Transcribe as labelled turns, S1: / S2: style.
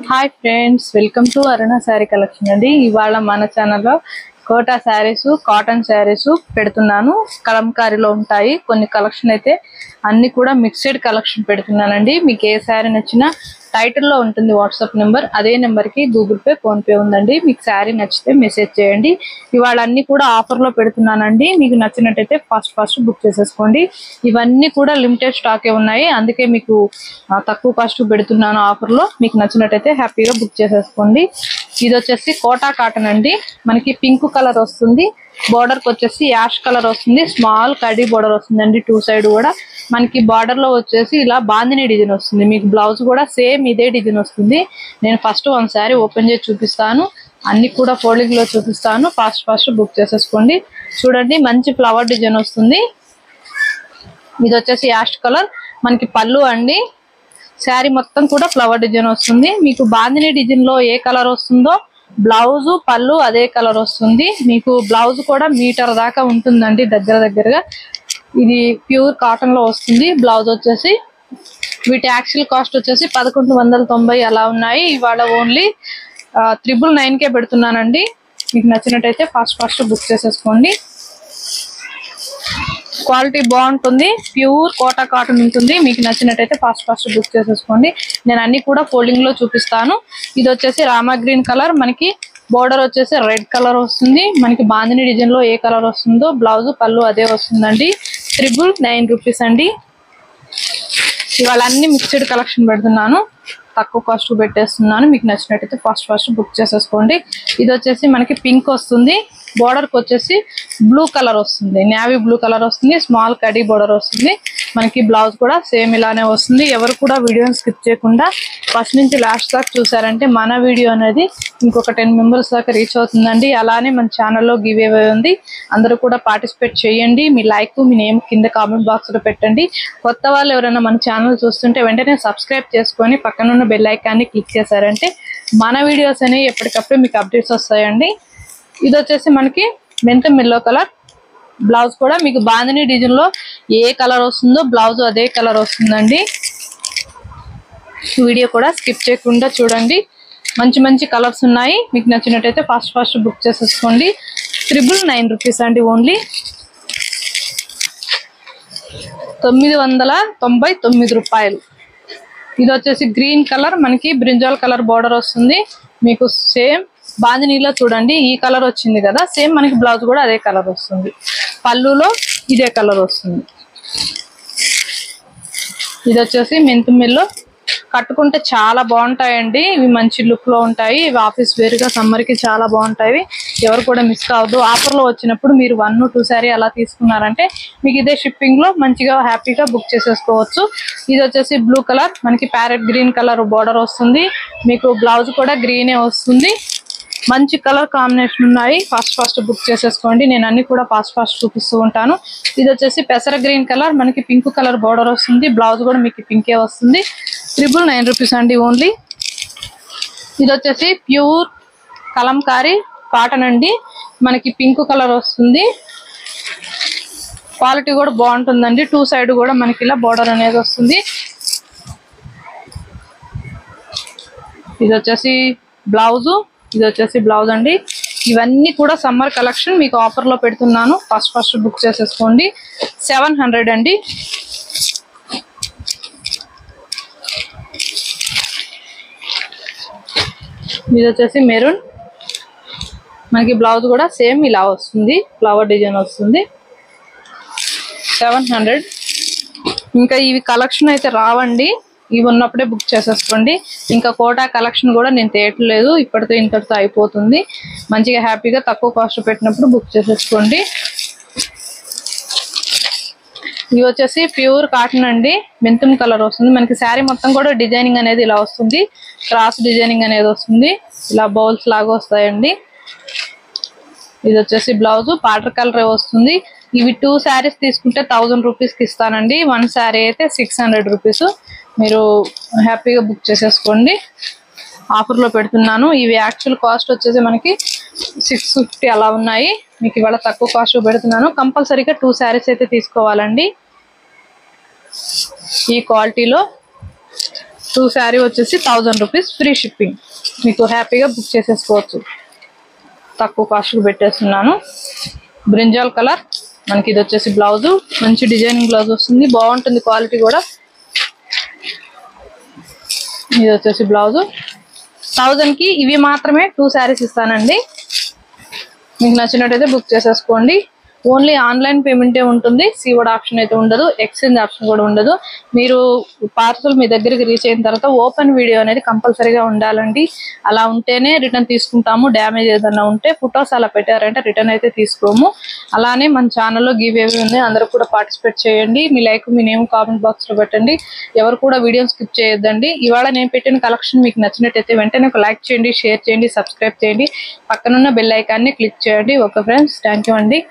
S1: Hi friends, welcome to Aruna sari collection అండి. ఇవాళ మన ఛానల్లో కోటా శారీస్, కాటన్ శారీస్ పెడుతున్నాను. కలంకారీలో ఉంటాయి కొన్ని కలెక్షన్, అయితే అన్ని కూడా మిక్స్డ్ కలెక్షన్ పెడుతున్నానండి. మీకు ఏ శారీ నచ్చినా టైటిల్లో ఉంటుంది వాట్సాప్ నెంబర్, అదే నెంబర్కి గూగుల్ పే, ఫోన్ పే ఉందండి. మీకు శారీ నచ్చితే మెసేజ్ చేయండి. ఇవాళ అన్ని కూడా ఆఫర్లో పెడుతున్నానండి. మీకు నచ్చినట్టయితే ఫస్ట్ బుక్ చేసేసుకోండి. ఇవన్నీ కూడా లిమిటెడ్ స్టాకే ఉన్నాయి, అందుకే మీకు తక్కువ కాస్ట్ పెడుతున్నాను ఆఫర్లో. మీకు నచ్చినట్టయితే హ్యాపీగా బుక్ చేసేసుకోండి. ఇది వచ్చేసి కోటా కాటన్ అండి. మనకి పింక్ కలర్ వస్తుంది, బోర్డర్ కి వచ్చేసి యాష్ కలర్ వస్తుంది, స్మాల్ కడీ బోర్డర్ వస్తుందండి. టూ సైడ్ కూడా మనకి బార్డర్ లో వచ్చేసి ఇలా బాందిని డిజైన్ వస్తుంది. మీకు బ్లౌజ్ కూడా సేమ్ ఇదే డిజైన్ వస్తుంది. నేను ఫస్ట్ వన్ శారీ ఓపెన్ చేసి చూపిస్తాను, అన్ని కూడా ఫోల్డింగ్ లో చూపిస్తాను. ఫస్ట్ బుక్ చేసేసుకోండి. చూడండి, మంచి ఫ్లవర్ డిజైన్ వస్తుంది. ఇది వచ్చేసి యాష్ కలర్, మనకి పళ్ళు అండి. శారీ మొత్తం కూడా ఫ్లవర్ డిజైన్ వస్తుంది. మీకు బాందిని డిజైన్ లో ఏ కలర్ వస్తుందో బ్లౌజ్ పళ్ళు అదే కలర్ వస్తుంది. మీకు బ్లౌజ్ కూడా మీటర్ దాకా ఉంటుందండి దగ్గరగా. ఇది ప్యూర్ కాటన్ లో వస్తుంది. బ్లౌజ్ వచ్చేసి వీటి యాక్చువల్ కాస్ట్ వచ్చేసి 1190 అలా ఉన్నాయి. ఇవాళ ఓన్లీ 999కే పెడుతున్నానండి. మీకు నచ్చినట్టయితే ఫస్ట్ బుక్ చేసేసుకోండి. క్వాలిటీ బాగుంటుంది, ప్యూర్ కోటా కాటన్ ఉంటుంది. మీకు నచ్చినట్టయితే ఫస్ట్ బుక్ చేసేసుకోండి. నేను అన్ని కూడా ఫోల్డింగ్ లో చూపిస్తాను. ఇది వచ్చేసి రామా గ్రీన్ కలర్, మనకి బోర్డర్ వచ్చేసి రెడ్ కలర్ వస్తుంది. మనకి బాందిని డిజైన్ లో ఏ కలర్ వస్తుందో బ్లౌజ్ పళ్ళు అదే వస్తుందండి. 999 రూపీస్ అండి. ఇవాళ అన్ని మిక్స్డ్ కలెక్షన్ పెడుతున్నాను, తక్కువ కాస్ట్ పెట్టేస్తున్నాను. మీకు నచ్చినట్టయితే ఫస్ట్ బుక్ చేసేసుకోండి. ఇది వచ్చేసి మనకి పింక్ వస్తుంది, బోర్డర్ కి వచ్చేసి బ్లూ కలర్ వస్తుంది, నేవీ బ్లూ కలర్ వస్తుంది. స్మాల్ కడీ బోర్డర్ వస్తుంది. మనకి బ్లౌజ్ కూడా సేమ్ ఇలానే వస్తుంది. ఎవరు కూడా వీడియోని స్కిప్ చేయకుండా ఫస్ట్ నుంచి లాస్ట్ దాకా చూసారంటే మన వీడియో అనేది ఇంకొక 10 మెంబర్స్ దాకా రీచ్ అవుతుందండి. అలానే మన ఛానల్లో గివ్ అవే ఉంది, అందరూ కూడా పార్టిసిపేట్ చేయండి. మీ లైక్, మీ నేమ్ కింద కామెంట్ బాక్స్ లో పెట్టండి. కొత్త వాళ్ళు ఎవరైనా మన ఛానల్ చూస్తుంటే వెంటనే సబ్స్క్రైబ్ చేసుకొని పక్కన ఉన్న బెల్ ఐకాన్ని క్లిక్ చేశారంటే మన వీడియోస్ అనేవి ఎప్పటికప్పుడు మీకు అప్డేట్స్ వస్తాయండి. ఇది వచ్చేసి మనకి మెంతం ఎల్లో కలర్, బ్లౌజ్ కూడా మీకు బాందిని డిజైన్ లో ఏ కలర్ వస్తుందో బ్లౌజ్ అదే కలర్ వస్తుందండి. వీడియో కూడా స్కిప్ చేయకుండా చూడండి, మంచి కలర్స్ ఉన్నాయి. మీకు నచ్చినట్టయితే ఫస్ట్ బుక్ చేసేసుకోండి. 999 రూపీస్ అండి, ఓన్లీ 999 రూపాయలు. ఇది వచ్చేసి గ్రీన్ కలర్, మనకి బ్రింజాల్ కలర్ బోర్డర్ వస్తుంది. మీకు సేమ్ బాందినీలో చూడండి ఈ కలర్ వచ్చింది కదా, సేమ్ మనకి బ్లౌజ్ కూడా అదే కలర్ వస్తుంది. పళ్ళులో ఇదే కలర్ వస్తుంది. ఇది వచ్చేసి మెంతం ఎల్లో, కట్టుకుంటే చాలా బాగుంటాయండి. ఇవి మంచి లుక్ లో ఉంటాయి. ఇవి ఆఫీస్ వేర్ గా సమ్మర్ కి చాలా బాగుంటాయి. ఎవరు కూడా మిస్ కావద్దు. ఆఫర్ లో వచ్చినప్పుడు మీరు 1, 2 శారీ అలా తీసుకున్నారంటే మీకు ఇదే షిప్పింగ్ లో మంచిగా హ్యాపీగా బుక్ చేసేసుకోవచ్చు. ఇది వచ్చేసి బ్లూ కలర్, మనకి ప్యారెట్ గ్రీన్ కలర్ బోర్డర్ వస్తుంది. మీకు బ్లౌజ్ కూడా గ్రీనే వస్తుంది. మంచి కలర్ కాంబినేషన్ ఉన్నాయి. ఫస్ట్ బుక్ చేసేసుకోండి. నేను అన్ని కూడా ఫస్ట్ చూపిస్తూ ఉంటాను. ఇది వచ్చేసి పెసర గ్రీన్ కలర్, మనకి పింక్ కలర్ బోర్డర్ వస్తుంది. బ్లౌజ్ కూడా మీకు పింకే వస్తుంది. 999 రూపీస్ అండి, ఓన్లీ. ఇది వచ్చేసి ప్యూర్ కలంకారీ కాటన్ అండి, మనకి పింక్ కలర్ వస్తుంది. క్వాలిటీ కూడా బాగుంటుందండి. 2 సైడ్ కూడా మనకి ఇలా బోర్డర్ అనేది వస్తుంది. ఇది వచ్చేసి బ్లౌజ్, ఇది వచ్చేసి బ్లౌజ్ అండి. ఇవన్నీ కూడా సమ్మర్ కలెక్షన్ మీకు ఆఫర్ లో పెడుతున్నాను. ఫస్ట్ బుక్ చేసేసుకోండి. 700 అండి. ఇది వచ్చేసి మెరూన్, మనకి బ్లౌజ్ కూడా సేమ్ ఇలా వస్తుంది, ఫ్లవర్ డిజైన్ వస్తుంది. 700. ఇంకా ఇవి కలెక్షన్ అయితే రావండి, ఇవి ఉన్నప్పుడే బుక్ చేసేసుకోండి. ఇంకా కోటా కలెక్షన్ కూడా నేను తేయట్లేదు, ఇప్పటితో ఇంతటితో అయిపోతుంది. మంచిగా హ్యాపీగా తక్కువ కాస్ట్ పెట్టినప్పుడు బుక్ చేసేసుకోండి. ఇవి వచ్చేసి ప్యూర్ కాటన్ అండి, మెంతం కలర్ వస్తుంది. మనకి శారీ మొత్తం కూడా డిజైనింగ్ అనేది ఇలా వస్తుంది, క్రాస్ డిజైనింగ్ అనేది వస్తుంది. ఇలా బౌల్స్ లాగా వస్తాయండి. ఇది వచ్చేసి బ్లౌజ్ పాటర్ కలర్ వస్తుంది. ఇవి 2 శారీస్ తీసుకుంటే 1000 రూపీస్కి ఇస్తానండి. 1 శారీ అయితే 600 రూపీస్. మీరు హ్యాపీగా బుక్ చేసేసుకోండి. ఆఫర్ లో పెడుతున్నాను. ఇవి యాక్చువల్ కాస్ట్ వచ్చేసి మనకి 650 అలా ఉన్నాయి. మీకు ఇవాళ తక్కువ కాస్ట్ పెడుతున్నాను. కంపల్సరీగా 2 శారీస్ అయితే తీసుకోవాలండి. ఈ క్వాలిటీలో 2 శారీ వచ్చేసి 1000 రూపీస్ ఫ్రీ షిప్పింగ్. మీకు హ్యాపీగా బుక్ చేసేసుకోవచ్చు. తక్కువ కాస్ట్కి పెట్టేస్తున్నాను. బ్రింజాల్ కలర్ మనకి ఇది వచ్చేసి బ్లౌజ్, మంచి డిజైనింగ్ బ్లౌజ్ వస్తుంది, బాగుంటుంది క్వాలిటీ కూడా. ఇది వచ్చేసి బ్లౌజ్. 1000 కి ఇవి మాత్రమే 2 శారీస్ ఇస్తానండి. మీకు నచ్చినట్టయితే బుక్ చేసేసుకోండి. ఓన్లీ ఆన్లైన్ పేమెంటే ఉంటుంది. సీఓడి ఆప్షన్ అయితే ఉండదు, ఎక్స్చేంజ్ ఆప్షన్ కూడా ఉండదు. మీరు పార్సల్ మీ దగ్గరికి రీచ్ అయిన తర్వాత ఓపెన్ వీడియో అనేది కంపల్సరీగా ఉండాలండి. అలా ఉంటేనే రిటర్న్ తీసుకుంటాము. డ్యామేజ్ ఏదైనా ఉంటే ఫొటోస్ అలా పెట్టారంటే రిటర్న్ అయితే తీసుకోము. అలానే మన ఛానల్లో గివ్ అవే ఉంది, అందరూ కూడా పార్టిసిపేట్ చేయండి. మీ లైక్ మీ నేమ్ కామెంట్ బాక్స్ లో పెట్టండి. ఎవరు కూడా వీడియో స్కిప్ చేయొద్దండి. ఇవాళ నేను పెట్టిన కలెక్షన్ మీకు నచ్చినట్టయితే వెంటనే ఒక లైక్ చేయండి, షేర్ చేయండి, సబ్స్క్రైబ్ చేయండి, పక్కనున్న బెల్ ఐకాన్ని క్లిక్ చేయండి. ఓకే ఫ్రెండ్స్, థ్యాంక్ యూ అండి.